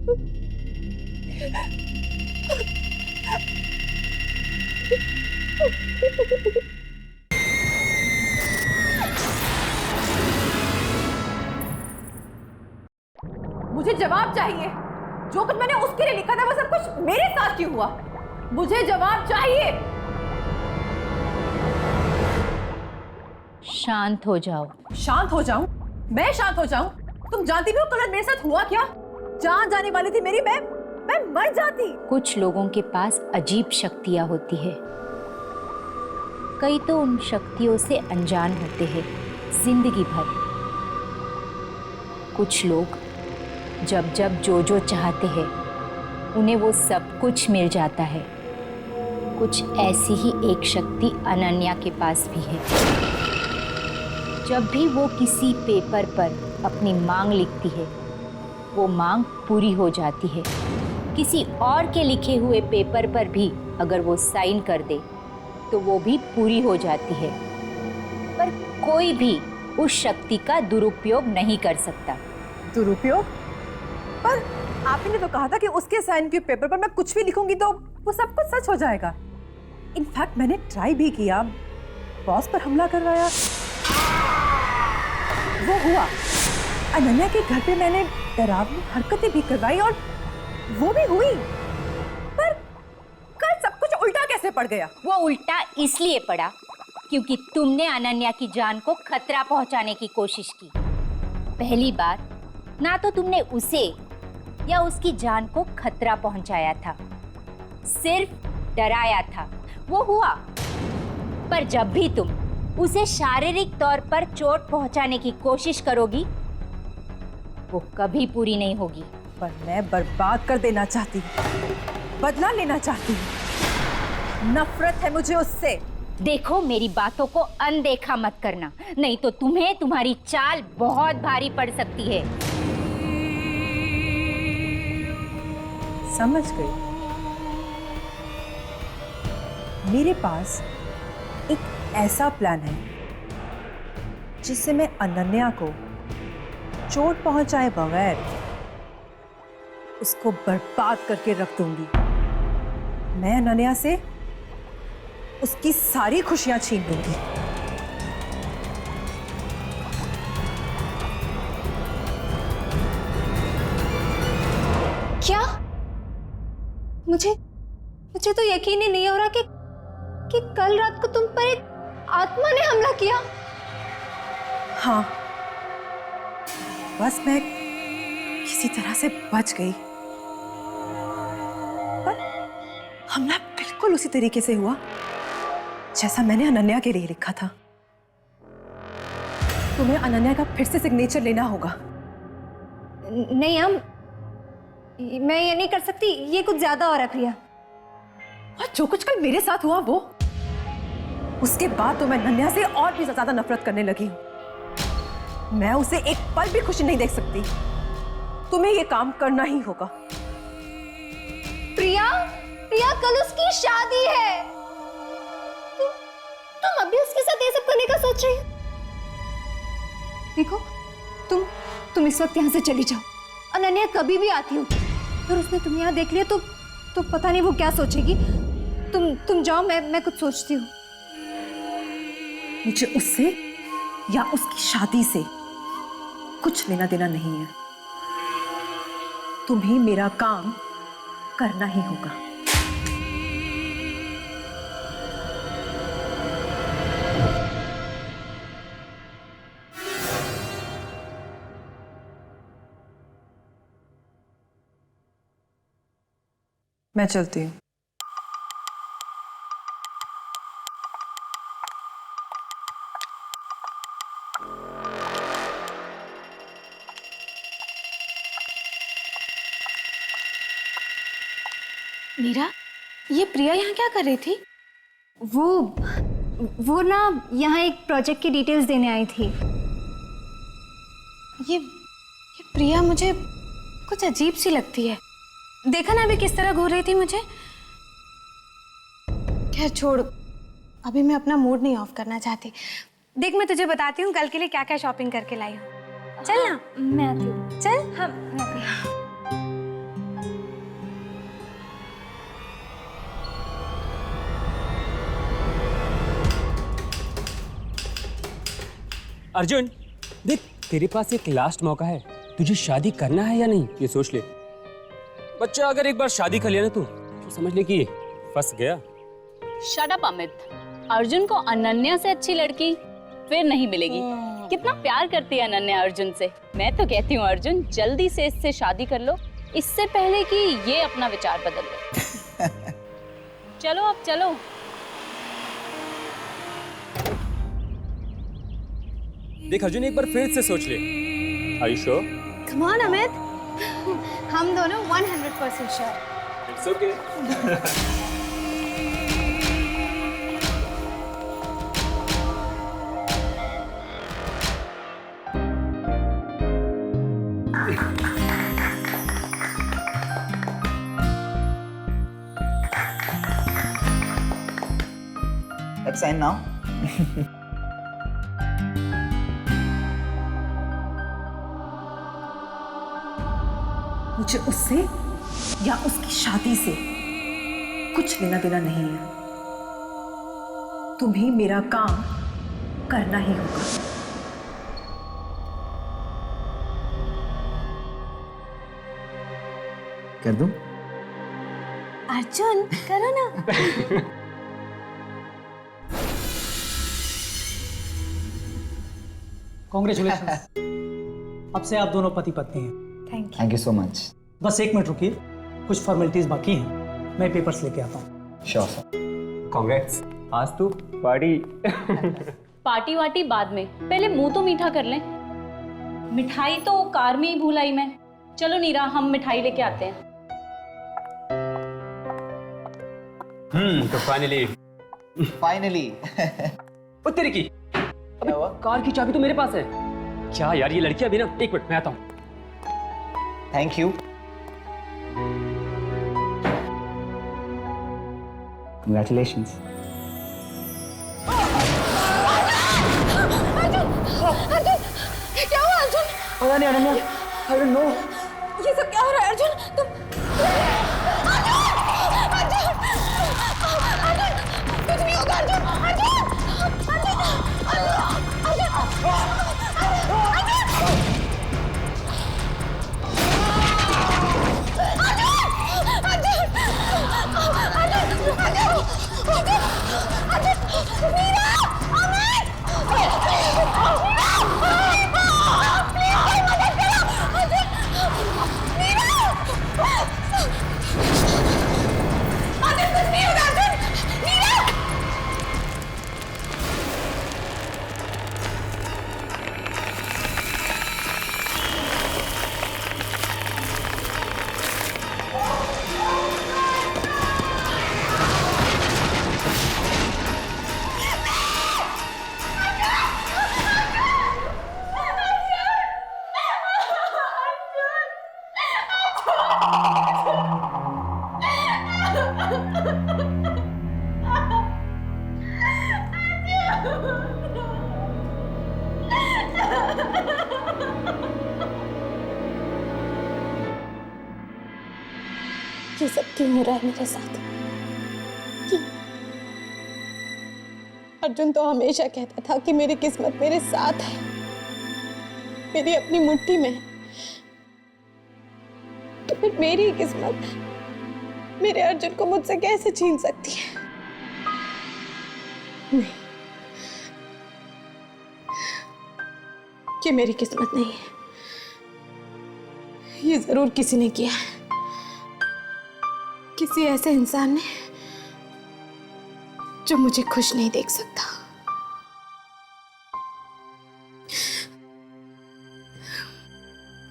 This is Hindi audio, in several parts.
मुझे जवाब चाहिए। जो कुछ मैंने उसके लिए लिखा था वो सब कुछ मेरे साथ क्यों हुआ? मुझे जवाब चाहिए। शांत हो जाओ। शांत हो जाऊं? मैं शांत हो जाऊं? तुम जानती भी हो कल मेरे साथ हुआ क्या? जान जाने वाली थी मेरी, मैं मर जाती। कुछ लोगों के पास अजीब शक्तियां होती है, कई तो उन शक्तियों से अनजान होते हैं जिंदगी भर। कुछ लोग जब जब जो चाहते हैं उन्हें वो सब कुछ मिल जाता है। कुछ ऐसी ही एक शक्ति अनन्या के पास भी है। जब भी वो किसी पेपर पर अपनी मांग लिखती है वो मांग पूरी हो जाती है। किसी और के लिखे हुए पेपर पर भी अगर वो साइन कर दे तो वो भी पूरी हो जाती है। पर कोई भी उस शक्ति का दुरुपयोग नहीं कर सकता। दुरुपयोग? पर आप ही ने तो कहा था कि उसके साइन के पेपर पर मैं कुछ भी लिखूंगी तो वो सब कुछ सच हो जाएगा। इनफैक्ट मैंने ट्राई भी किया, बॉस पर हमला करवाया, वो हुआ। अनन्या के घर पे मैंने डरावनी हरकतें भी करवाई और वो भी हुई। पर कल सब कुछ उल्टा कैसे पड़ गया? वो उल्टा इसलिए पड़ा क्योंकि तुमने अनन्या की जान को खतरा पहुंचाने की कोशिश की। पहली बार ना तो तुमने उसे या उसकी जान को खतरा पहुंचाया था, सिर्फ डराया था, वो हुआ। पर जब भी तुम उसे शारीरिक तौर पर चोट पहुंचाने की कोशिश करोगी वो कभी पूरी नहीं होगी। पर मैं बर्बाद कर देना चाहती हूँ, बदला लेना चाहती हूँ। नफरत है मुझे उससे। देखो, मेरी बातों को अनदेखा मत करना, नहीं तो तुम्हें तुम्हारी चाल बहुत भारी पड़ सकती है। समझ गई। मेरे पास एक ऐसा प्लान है जिससे मैं अनन्या को चोट पहुंचाए बगैर उसको बर्बाद करके रख दूंगी। मैं अनन्या से उसकी सारी खुशियां छीन लूंगी। क्या? मुझे तो यकीन ही नहीं हो रहा कि कल रात को तुम पर एक आत्मा ने हमला किया। हाँ, बस मैं किसी तरह से बच गई। पर हमला बिल्कुल उसी तरीके से हुआ जैसा मैंने अनन्या के लिए लिखा था। तुम्हें अनन्या का फिर से सिग्नेचर लेना होगा। नहीं हम, मैं ये नहीं कर सकती, ये कुछ ज्यादा हो रहा है प्रिया। और जो कुछ कल मेरे साथ हुआ वो, उसके बाद तो मैं अनन्या से और भी ज्यादा नफरत करने लगी हूं। मैं उसे एक पल भी खुशी नहीं देख सकती। तुम्हें ये काम करना ही होगा। प्रिया, कल उसकी शादी है। तुम अभी उसके साथ ये सब करने का सोच रही हो? देखो, तुम इस वक्त यहाँ से चली जाओ। अनन्या कभी भी आती होगी और उसने तुम्हें यहाँ देख लिया तो पता नहीं वो क्या सोचेगी। तुम जाओ, मैं कुछ सोचती हूँ। मुझे उससे या उसकी शादी से कुछ लेना देना नहीं है। तुम्हें मेरा काम करना ही होगा। मैं चलती हूँ। मीरा, ये प्रिया यहाँ क्या कर रही थी? वो ना यहाँ एक प्रोजेक्ट की डिटेल्स देने आई थी। ये प्रिया मुझे कुछ अजीब सी लगती है। देखा ना अभी किस तरह घूर रही थी मुझे। खैर छोड़, अभी मैं अपना मूड नहीं ऑफ करना चाहती। देख, मैं तुझे बताती हूँ कल के लिए क्या क्या शॉपिंग करके लाई हूँ। चल ना। मैं आती हूँ। चल। हाँ, मैं आती हूँ। अर्जुन देख, तेरे पास एक लास्ट मौका है, तुझे शादी करना है या नहीं ये सोच ले। बच्चा अगर एक बार शादी कर लिया ना तो समझ ले कि फंस गया। Shut up Amit. अर्जुन को अनन्या से अच्छी लड़की फिर नहीं मिलेगी। कितना प्यार करती है अनन्या अर्जुन से। मैं तो कहती हूँ अर्जुन जल्दी से इससे शादी कर लो, इससे पहले कि ये अपना विचार बदल ले। चलो अब चलो। देख अर्जुन, एक बार फिर से सोच ले। Are you sure? Come on Amit, हम दोनों 100% sure. It's okay. Let's sign now. मुझे उससे या उसकी शादी से कुछ लेना देना नहीं है। तुम्हें मेरा काम करना ही होगा। कर दूं? अर्जुन करो ना। कॉन्ग्रेचुलेशन। अब से आप दोनों पति पत्नी हैं। Thank you so much. बस 1 मिनट रुकिए, कुछ फॉर्मेलिटीज बाकी हैं, मैं पेपर्स लेके आता हूँ। Sure sir. Congrats, आज तू पार्टी। पार्टी वार्टी बाद में, पहले मुंह तो मीठा कर लें। मिठाई तो कार में ही भूल आई मैं। चलो नीरा, हम मिठाई लेके आते हैं। तो फाइनली ओ तेरी की, अबे कार की चाबी तो मेरे पास है। क्या यार, ये लड़की अभी ना, एक मिनट मैं आता हूँ। Thank you. कंग्रेचुलेशंस। क्या हुआ अर्जुन? पता नहीं अनन्या, आई डोंट नो। ये सब क्या हो रहा है अर्जुन? तुम अर्जुन कुछ नहीं होगा अर्जुन। ये सब क्यों हो रहा है मेरे साथ? क्यों? अर्जुन तो हमेशा कहता था कि मेरी किस्मत मेरे साथ है, मेरी अपनी मुट्ठी में है। तो फिर मेरी किस्मत मेरे अर्जुन को मुझसे कैसे छीन सकती है? नहीं, ये मेरी किस्मत नहीं है। ये जरूर किसी ने किया है, किसी ऐसे इंसान ने जो मुझे खुश नहीं देख सकता।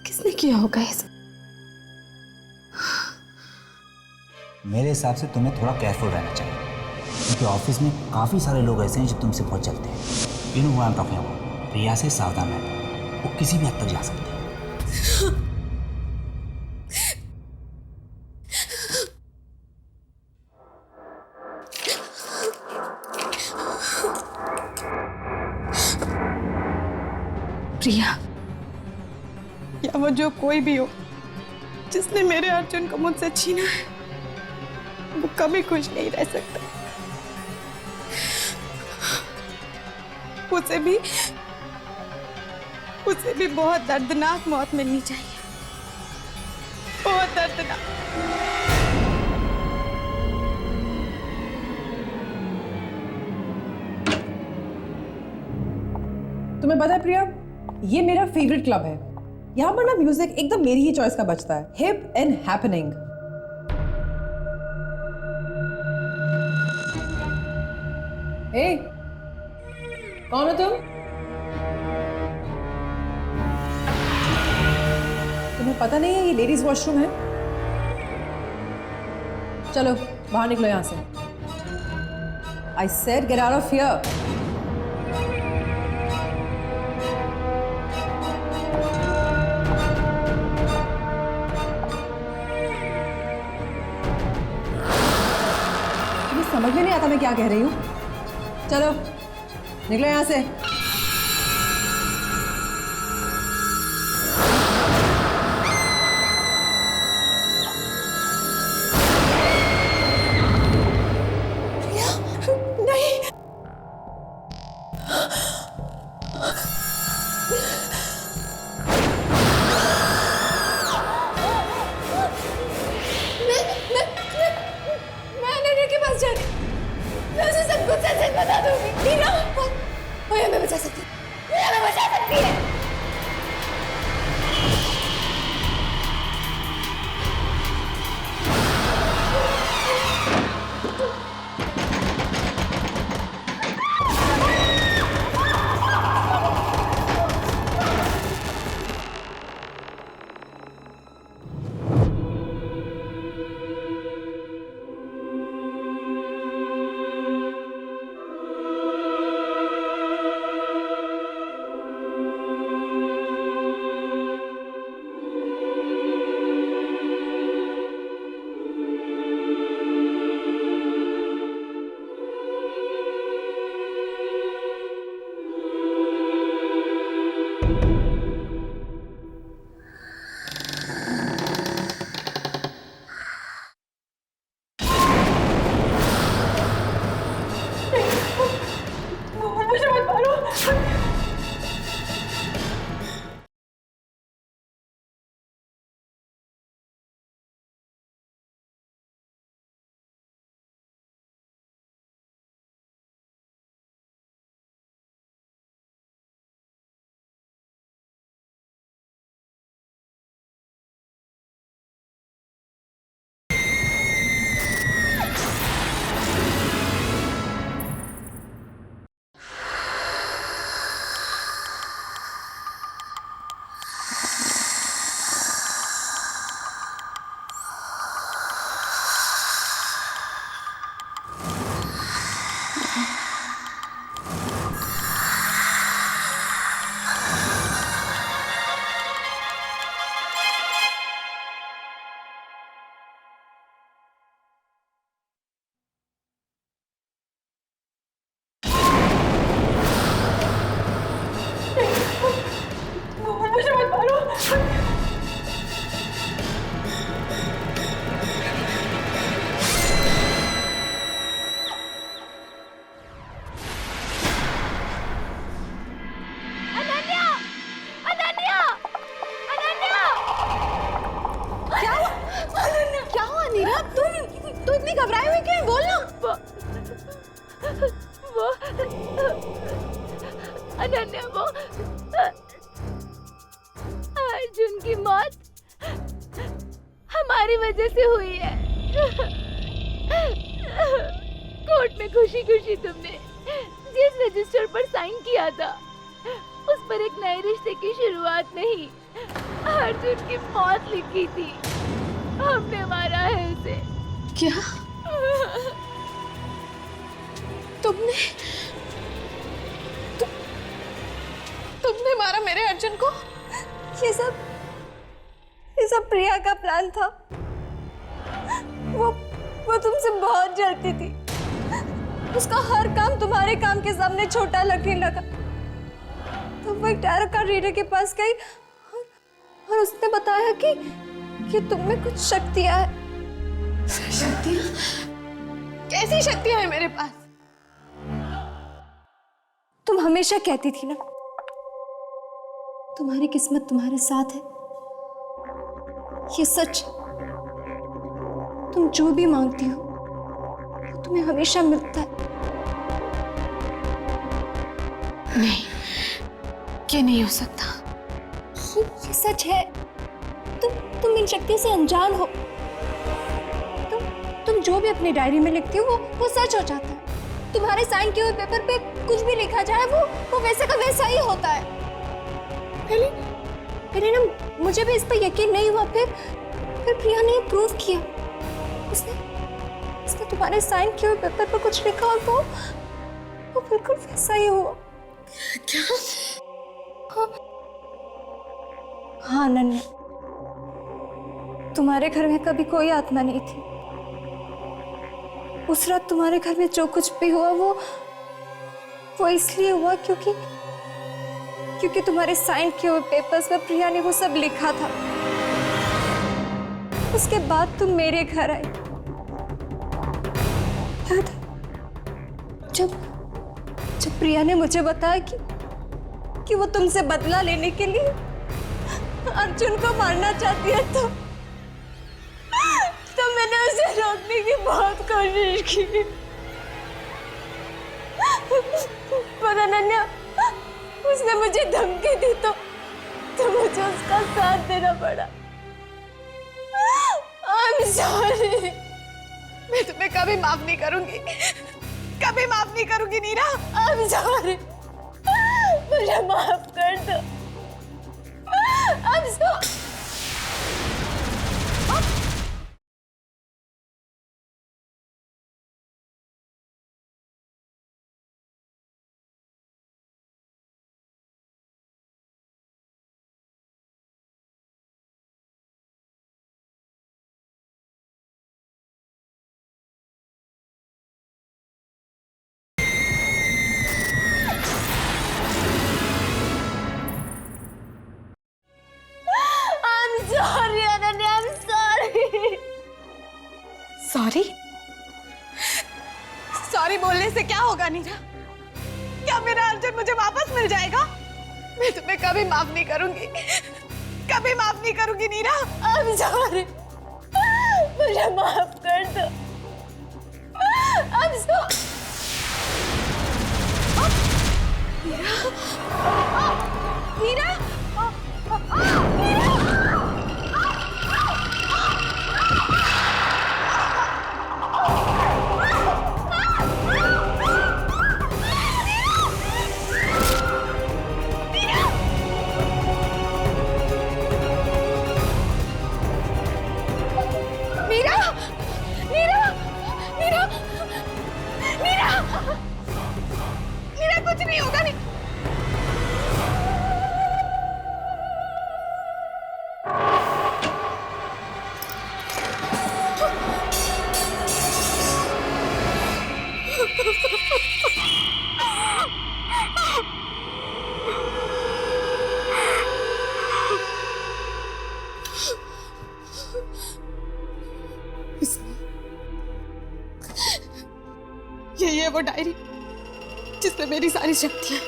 किसने किया होगा ये सब? मेरे हिसाब से तुम्हें थोड़ा केयरफुल रहना चाहिए, क्योंकि ऑफिस में काफी सारे लोग ऐसे हैं जो तुमसे बहुत चलते हैं। You know what I am talking about. Priya से सावधान रहना, वो किसी भी हद तक जा सकती है। प्रिया या वो जो कोई भी हो जिसने मेरे अर्जुन को मुझसे छीना है, वो कभी खुश नहीं रह सकता। उसे भी उसे भी बहुत दर्दनाक मौत मिलनी चाहिए, बहुत दर्दनाक। तुम्हें पता है प्रिया, ये मेरा फेवरेट क्लब है। यहाँ पर ना म्यूजिक एकदम मेरी ही चॉइस का बजता है, हिप एंड हैपनिंग। हे, कौन हो तुम? तुम्हें पता नहीं है ये लेडीज वॉशरूम है? चलो बाहर निकलो यहां से। I said get out of here. समझ में नहीं आता मैं क्या कह रही हूँ। चलो निकलो यहां से। नहीं, मैं अनन्या के पास जा रही हूँ। मैं उसे सब कुछ सच सच बता दूंगी। टीना, वो हमें बचा सकती है, वो हमें बचा सकती है। घबराए हुए क्यों? बोल ना। वो अनन्या, वो अर्जुन की मौत हमारी वजह से हुई है। कोर्ट में खुशी खुशी तुमने जिस रजिस्टर पर साइन किया था उस पर एक नए रिश्ते की शुरुआत नहीं, अर्जुन की मौत लिखी थी। हमने मारा है उसे। क्या? तुमने मारा मेरे अर्जुन को? ये सब प्रिया का प्लान था। वो तुमसे बहुत जलती थी। उसका हर काम तुम्हारे काम के सामने छोटा लगने लगा। तो वो एक टैरो कार्ड रीडर के पास गई और उसने बताया कि तुम में कुछ शक्तियां है। शक्तियां? कैसी शक्तियां हैं मेरे पास? तुम हमेशा कहती थी ना तुम्हारी किस्मत तुम्हारे साथ है, ये सच। तुम जो भी मांगती हो वो तुम्हें हमेशा मिलता है। नहीं, ये नहीं हो सकता। ये सच है। तुम इन शक्तियों से अनजान हो। तुम जो भी अपनी डायरी में लिखती हो वो सच हो जाता है। तुम्हारे साइन किए हुए पेपर पे कुछ भी लिखा जाए वो वैसे का वैसा ही होता है। पहले ना मुझे भी इस पर यकीन नहीं हुआ, फिर प्रिया ने प्रूव किया। उसने तुम्हारे साइन किए हुए पेपर पर कुछ लिखा और वो बिल्कुल वैसा ही हुआ। क्या? हाँ अनन्या, तुम्हारे घर में कभी कोई आत्मा नहीं थी। उस रात तुम्हारे घर में जो कुछ भी हुआ वो इसलिए हुआ क्योंकि तुम्हारे साइन किए हुए पेपर्स पर प्रिया ने वो सब लिखा था। उसके बाद तुम मेरे घर आई। याद है जब प्रिया ने मुझे बताया कि वो तुमसे बदला लेने के लिए अर्जुन को मारना चाहती है, तो मैंने उसे रोकने की बहुत कोशिश की। पर अनन्या, उसने मुझे धमकी दी तो मुझे उसका साथ देना पड़ा। I'm sorry। मैं तुम्हें कभी माफ नहीं करूंगी, कभी माफ नहीं करूंगी नीरा। I'm sorry। मुझे माफ कर दो। I'm sorry। Sorry Ananya, I'm sorry। Sorry बोलने से क्या होगा नीरा? क्या मेरा अर्जुन मुझे वापस मिल जाएगा? मैं तुम्हें कभी माफ नहीं करूंगी, कभी माफ नहीं करूंगी नीरा। I'm sorry। मुझे माफ कर दो। I'm sorry। नीरा, नीरा कुछ नहीं होगा। यही है वो डायरी जिसमें मेरी सारी शक्तियां।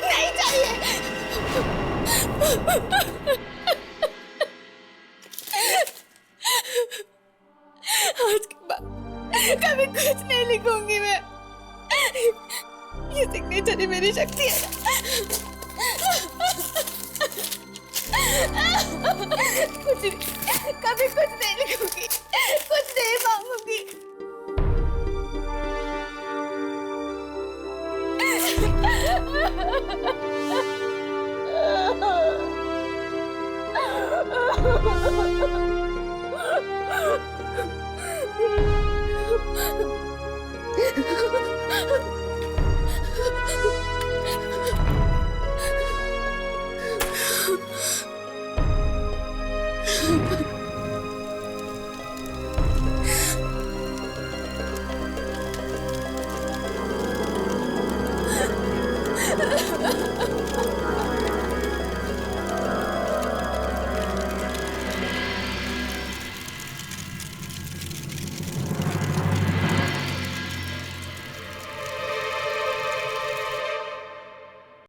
नहीं चाहिए। आज के बाद कभी कुछ नहीं लिखूंगी मैं। ये सिग्नेचर ही मेरी शक्ति है। कुछ नहीं, कभी कुछ नहीं लिखूंगी, कुछ नहीं मांगूंगी। Oh